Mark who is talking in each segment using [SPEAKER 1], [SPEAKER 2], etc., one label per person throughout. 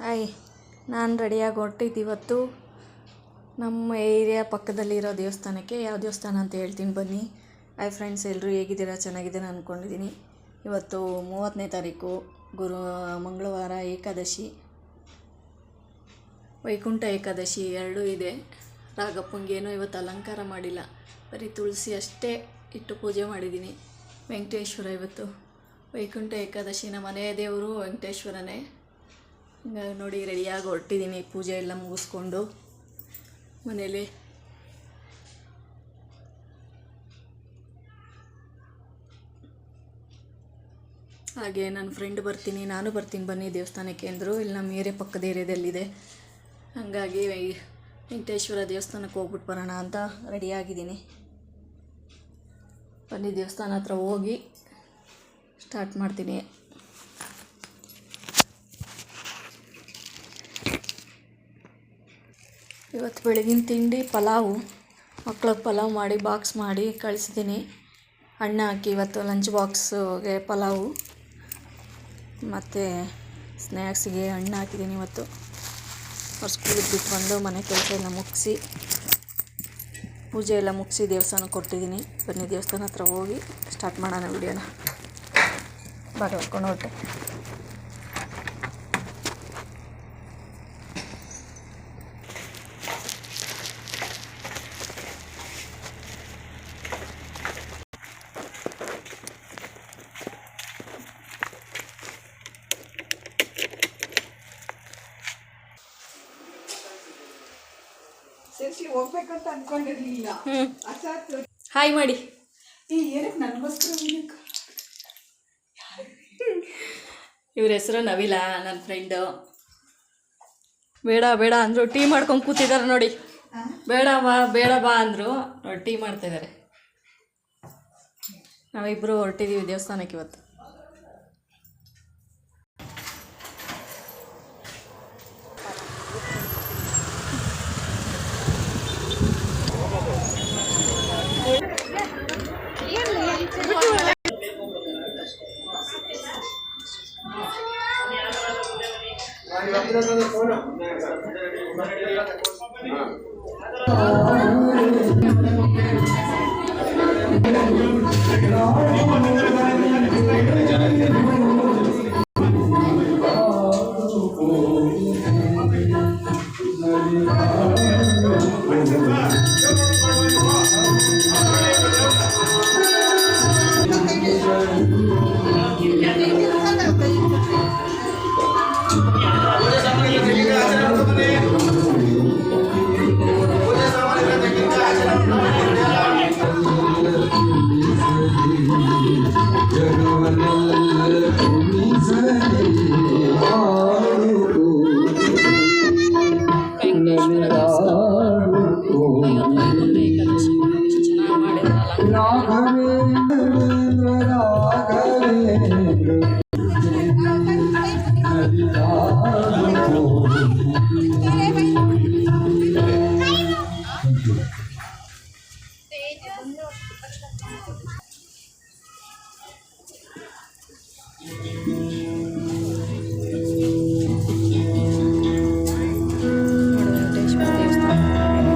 [SPEAKER 1] Hi, ನಾನು ರೆಡಿಯಾಗಿ ಹೊರಟಿದ್ದು ಇವತ್ತು ನಮ್ಮ ಏರಿಯಾ ಪಕ್ಕದಲ್ಲಿರೋ ದೇವಸ್ಥಾನಕ್ಕೆ. ಯಾವ ದೇವಸ್ಥಾನ ಅಂತ ಹೇಳ್ತೀನಿ ಬನ್ನಿ. ಹಾಯ್ ಫ್ರೆಂಡ್ಸ್, ಎಲ್ಲರೂ ಹೇಗಿದ್ದೀರಾ? ಚೆನ್ನಾಗಿದ್ದೀರಾ ಅಂದ್ಕೊಂಡಿದ್ದೀನಿ. ಇವತ್ತು 30ನೇ ತಾರೀಕು ಮಂಗಳವಾರ, ಏಕಾದಶಿ, ವೈಕುಂಠ ಏಕಾದಶಿ ಎರಡೂ ಇದೆ. ರಾಘಪ್ಪಂಗೇನೋ ಇವತ್ತು ಅಲಂಕಾರ ಮಾಡಿಲ್ಲ, ಬರೀ ತುಳಸಿ ಅಷ್ಟೇ ಇಟ್ಟು ಪೂಜೆ ಮಾಡಿದ್ದೀನಿ. ವೆಂಕಟೇಶ್ವರ ಇವತ್ತು ವೈಕುಂಠ ಏಕಾದಶಿ, ನಮ್ಮ ಮನೆಯ ದೇವರು ವೆಂಕಟೇಶ್ವರನೇ. ಹಿಂಗಾಗಿ ನೋಡಿ ರೆಡಿಯಾಗಿ ಹೊರಟಿದ್ದೀನಿ, ಪೂಜೆ ಎಲ್ಲ ಮುಗಿಸ್ಕೊಂಡು ಮನೇಲಿ. ಹಾಗೆ ನನ್ನ ಫ್ರೆಂಡ್ ನಾನು ಬರ್ತೀನಿ ಬನ್ನಿ ದೇವಸ್ಥಾನಕ್ಕೆ ಅಂದರು. ಇಲ್ಲಿ ನಮ್ಮ ಏರಿಯಾ ಪಕ್ಕದ ಏರಿಯಾದಲ್ಲಿದೆ, ಹಾಗಾಗಿ ವೆಂಕಟೇಶ್ವರ ದೇವಸ್ಥಾನಕ್ಕೆ ಹೋಗ್ಬಿಟ್ಟು ಬರೋಣ ಅಂತ ರೆಡಿಯಾಗಿದ್ದೀನಿ. ಬನ್ನಿ ದೇವಸ್ಥಾನ ಹತ್ರ ಹೋಗಿ ಸ್ಟಾರ್ಟ್ ಮಾಡ್ತೀನಿ. ಇವತ್ತು ಬೆಳಗಿನ ತಿಂಡಿ ಪಲಾವು, ಮಕ್ಳಿಗೆ ಪಲಾವ್ ಮಾಡಿ ಬಾಕ್ಸ್ ಮಾಡಿ ಕಳಿಸಿದ್ದೀನಿ. ಅಣ್ಣ ಹಾಕಿ ಇವತ್ತು ಲಂಚ್ ಬಾಕ್ಸ್ಗೆ ಪಲಾವು ಮತ್ತು ಸ್ನ್ಯಾಕ್ಸಿಗೆ ಹಣ್ಣು ಹಾಕಿದ್ದೀನಿ. ಇವತ್ತು ಅವ್ರು ಸ್ಕೂಲಿಗೆ ಬಿಟ್ಟು ಬಂದು ಮನೆ ಕೆಲಸ ಎಲ್ಲ ಮುಗಿಸಿ ಪೂಜೆ ಎಲ್ಲ ಮುಗಿಸಿ ದೇವಸ್ಥಾನಕ್ಕೆ ಕೊಟ್ಟಿದ್ದೀನಿ. ಬನ್ನಿ ದೇವಸ್ಥಾನ ಹತ್ರ ಹೋಗಿ ಸ್ಟಾರ್ಟ್ ಮಾಡೋಣ ವಿಡಿಯೋನ. ಬಾಗ ಹೊರ್ಕೊಂಡು ಹೊರಟೆ.
[SPEAKER 2] ಹೋಗ್ಬೇಕಂತ ಅನ್ಕೊಂಡಿರ್ಲಿಲ್ಲ.
[SPEAKER 1] ಹಾಯ್ ಮಾಡಿ. ಇವ್ರ ಹೆಸರು ನವಿಲ, ನನ್ನ ಫ್ರೆಂಡು. ಬೇಡ ಬೇಡ ಅಂದರು, ಟೀ ಮಾಡ್ಕೊಂಡು ಕೂತಿದ್ದಾರೆ ನೋಡಿ. ಬೇಡ ಬಾ ಅಂದರು, ನೋಡಿ ಟೀ ಮಾಡ್ತಾಯಿದ್ದಾರೆ. ನಾವಿಬ್ಬರು ಹೊರಟಿದ್ದೀವಿ ದೇವಸ್ಥಾನಕ್ಕೆ ಇವತ್ತು.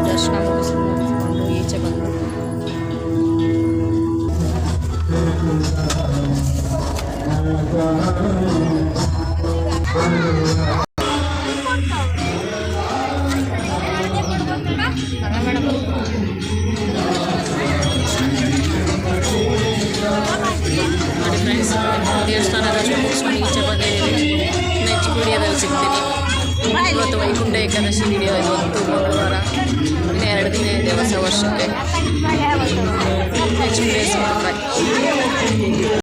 [SPEAKER 1] ದರ್ಶನ ಮುಗಿಸ್ಕೊಂಡು ಈಚೆ ಬಂದು ದೇವಸ್ಥಾನ ದರ್ಶನ ಮುಗಿಸ್ಕೊಂಡು ಈಚೆ ಬಂದಿದ್ದೀವಿ. ನೆಕ್ಸ್ಟ್ ವಿಡಿಯೋದಲ್ಲಿ ಸಿಗ್ತೀನಿ. ಇವತ್ತು ವೈಕುಂಠ ಏಕಾದಶಿ ವಿಡಿಯೋ, ಇವತ್ತು ಮಂಗಳವಾರ, ಇನ್ನು 2 ದಿನ ಇದೆ ಹೊಸ ವರ್ಷಕ್ಕೆ. ನೆಕ್ಸ್ಟ್ ವಿಡಿಯೋ ಸಿಗ್ತೀನಿ.